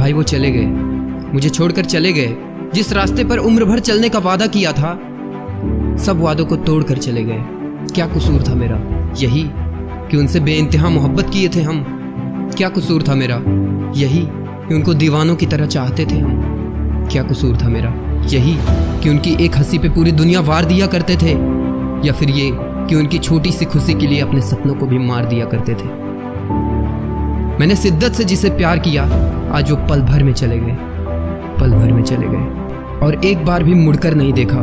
भाई वो चले गए, मुझे छोड़कर चले गए। जिस रास्ते पर उम्र भर चलने का वादा किया था, सब वादों को तोड़कर चले गए। क्या कसूर था मेरा? यही कि उनसे बेइंतहा मोहब्बत किए थे हम। क्या कसूर था मेरा? यही कि उनको दीवानों की तरह चाहते थे हम। क्या कसूर था मेरा? यही कि उनकी एक हंसी पे पूरी दुनिया वार दिया करते थे, या फिर ये कि उनकी छोटी सी खुशी के लिए अपने सपनों को भी मार दिया करते थे। मैंने शिद्दत से जिसे प्यार किया, आज वो पल भर में चले गए, पल भर में चले गए, और एक बार भी मुड़कर नहीं देखा।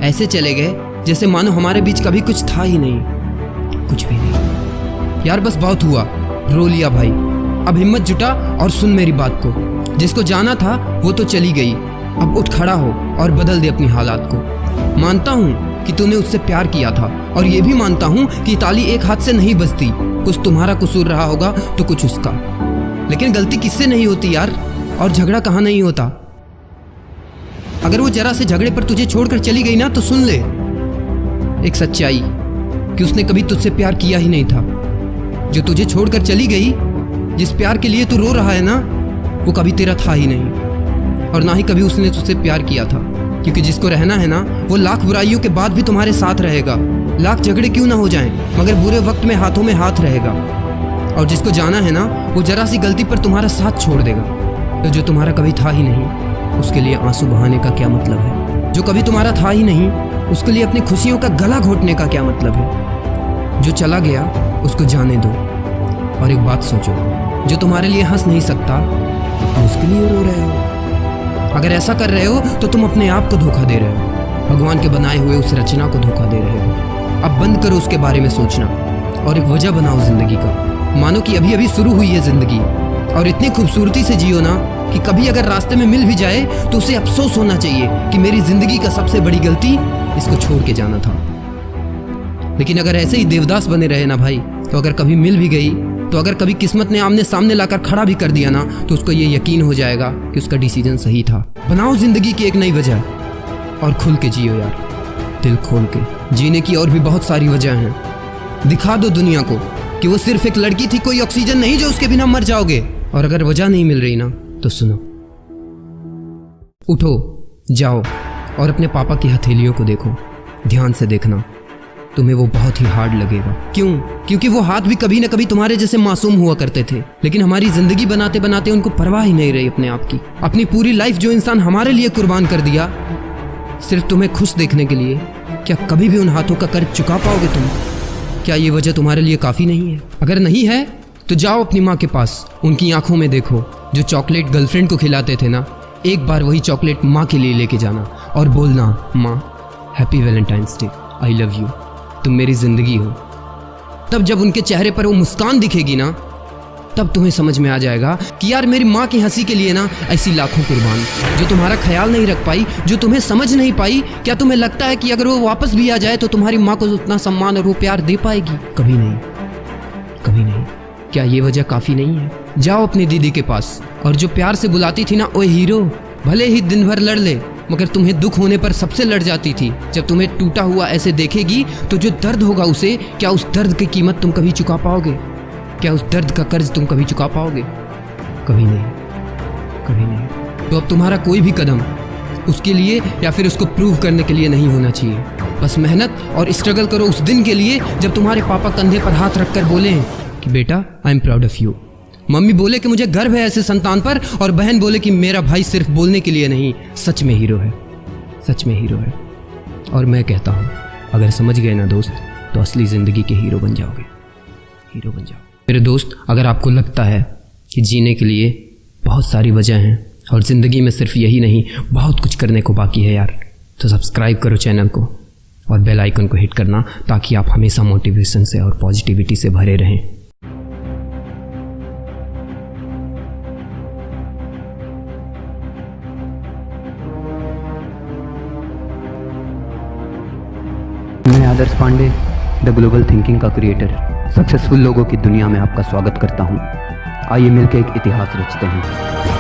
ऐसे चले गए जैसे मानो हमारे बीच कभी कुछ था ही नहीं, कुछ भी नहीं। यार बस बहुत हुआ, रो लिया भाई। अब हिम्मत जुटा और सुन मेरी बात को। जिसको जाना था वो तो चली गई, अब उठ खड़ा हो और बदल दे अपनी हालात को। मानता हूँ कि तूने उससे प्यार किया था, और ये भी मानता हूँ कि ताली एक हाथ से नहीं बजती। कुछ तुम्हारा कसूर रहा होगा तो कुछ उसका, लेकिन गलती किससे नहीं होती यार, और झगड़ा कहाँ नहीं होता। अगर वो जरा से झगड़े पर तुझे छोड़कर चली गई ना, तो सुन ले एक सच्चाई कि उसने कभी तुझसे प्यार किया ही नहीं था। जो तुझे छोड़कर चली गई, जिस प्यार के लिए तू रो रहा है ना, वो कभी तेरा था ही नहीं, और ना ही कभी उसने तुझसे प्यार किया था। क्योंकि जिसको रहना है ना, वो लाख बुराइयों के बाद भी तुम्हारे साथ रहेगा। लाख झगड़े क्यों ना हो जाएं, मगर बुरे वक्त में हाथों में हाथ रहेगा। और जिसको जाना है ना, वो जरा सी गलती पर तुम्हारा साथ छोड़ देगा। तो जो तुम्हारा कभी था ही नहीं, उसके लिए आंसू बहाने का क्या मतलब है? जो कभी तुम्हारा था ही नहीं, उसके लिए अपनी खुशियों का गला घोटने का क्या मतलब है? जो चला गया उसको जाने दो, और एक बात सोचो, जो तुम्हारे लिए हंस नहीं सकता, तुम उसके लिए रो रहे हो। अगर ऐसा कर रहे हो तो तुम अपने आप को धोखा दे रहे हो, भगवान के बनाए हुए उस रचना को धोखा दे रहे हो। अब बंद करो उसके बारे में सोचना, और एक वजह बनाओ जिंदगी का। मानो कि अभी अभी शुरू हुई है जिंदगी, और इतनी खूबसूरती से जियो ना कि कभी अगर रास्ते में मिल भी जाए तो उसे अफसोस होना चाहिए कि मेरी जिंदगी का सबसे बड़ी गलती इसको छोड़ के जाना था। लेकिन अगर ऐसे ही देवदास बने रहे ना भाई, तो अगर कभी मिल भी गई, तो अगर कभी किस्मत ने आमने सामने लाकर खड़ा भी कर दिया ना, तो उसको ये यकीन हो जाएगा कि उसका डिसीजन सही था। बनाओ जिंदगी की एक नई वजह, और खुल के जियो यार, दिल खोल के। जीने की और भी बहुत सारी वजह हैं। दिखा दो दुनिया को कि वो सिर्फ एक लड़की थी, कोई ऑक्सीजन नहीं जो उसके बिना मर जाओगे। और अगर वजह नहीं मिल रही ना, तो सुनो, उठो, जाओ और अपने पापा की हथेलियों को देखो। ध्यान से देखना, तुम्हें वो बहुत ही हार्ड लगेगा। क्यों? क्योंकि वो हाथ भी कभी न कभी तुम्हारे जैसे मासूम हुआ करते थे, लेकिन हमारी जिंदगी बनाते बनाते उनको परवाह ही नहीं रही अपने आप की। अपनी पूरी लाइफ जो इंसान हमारे लिए कुर्बान कर दिया, सिर्फ तुम्हें खुश देखने के लिए, क्या कभी भी उन हाथों का कर्ज चुका पाओगे तुम? क्या ये वजह तुम्हारे लिए काफी नहीं है? अगर नहीं है तो जाओ अपनी माँ के पास, उनकी आंखों में देखो। जो चॉकलेट गर्लफ्रेंड को खिलाते थे ना, एक बार वही चॉकलेट माँ के लिए लेके जाना और बोलना, माँ happy Valentine's day, I love you, तुम मेरी जिंदगी हो। तब जब उनके चेहरे पर वो मुस्कान दिखेगी ना, तब तुम्हें समझ में आ जाएगा कि यार मेरी माँ की हंसी के लिए ना ऐसी लाखों कुर्बान जो तुम्हारा ख्याल नहीं रख पाई, जो तुम्हें समझ नहीं पाई। क्या तुम्हें लगता है कि अगर वो वापस भी आ जाए तो तुम्हारी माँ को उतना सम्मान और वो प्यार दे पाएगी? कभी नहीं, कभी नहीं। क्या ये वजह काफी नहीं है? जाओ अपनी दीदी के पास, और जो प्यार से बुलाती थी ना, ओए हीरो, भले ही दिन भर लड़ ले, मगर तुम्हें दुख होने पर सबसे लड़ जाती थी। जब तुम्हें टूटा हुआ ऐसे देखेगी तो जो दर्द होगा उसे, क्या उस दर्द की कीमत तुम कभी चुका पाओगे? क्या उस दर्द का कर्ज तुम कभी चुका पाओगे? कभी नहीं, कभी नहीं। तो अब तुम्हारा कोई भी कदम उसके लिए या फिर उसको प्रूव करने के लिए नहीं होना चाहिए। बस मेहनत और स्ट्रगल करो उस दिन के लिए जब तुम्हारे पापा कंधे पर हाथ रखकर बोले कि बेटा I am proud of you. Mummy बोले कि मुझे गर्व है ऐसे संतान पर, और बहन बोले कि मेरा भाई सिर्फ बोलने के लिए नहीं, सच में हीरो है, सच में हीरो है। और मैं कहता हूँ, अगर समझ गए ना दोस्त, तो असली जिंदगी के हीरो बन जाओगे, हीरो बन जाओ। मेरे दोस्त, अगर आपको लगता है कि जीने के लिए बहुत सारी वजह हैं और ज़िंदगी में सिर्फ यही नहीं बहुत कुछ करने को बाकी है यार, तो सब्सक्राइब करो चैनल को और बेल आइकन को हिट करना, ताकि आप हमेशा मोटिवेशन से और पॉजिटिविटी से भरे रहें। मैं आदर्श पांडे, द ग्लोबल थिंकिंग का क्रिएटर, सक्सेसफुल लोगों की दुनिया में आपका स्वागत करता हूं। आइए मिलकर एक इतिहास रचते हैं।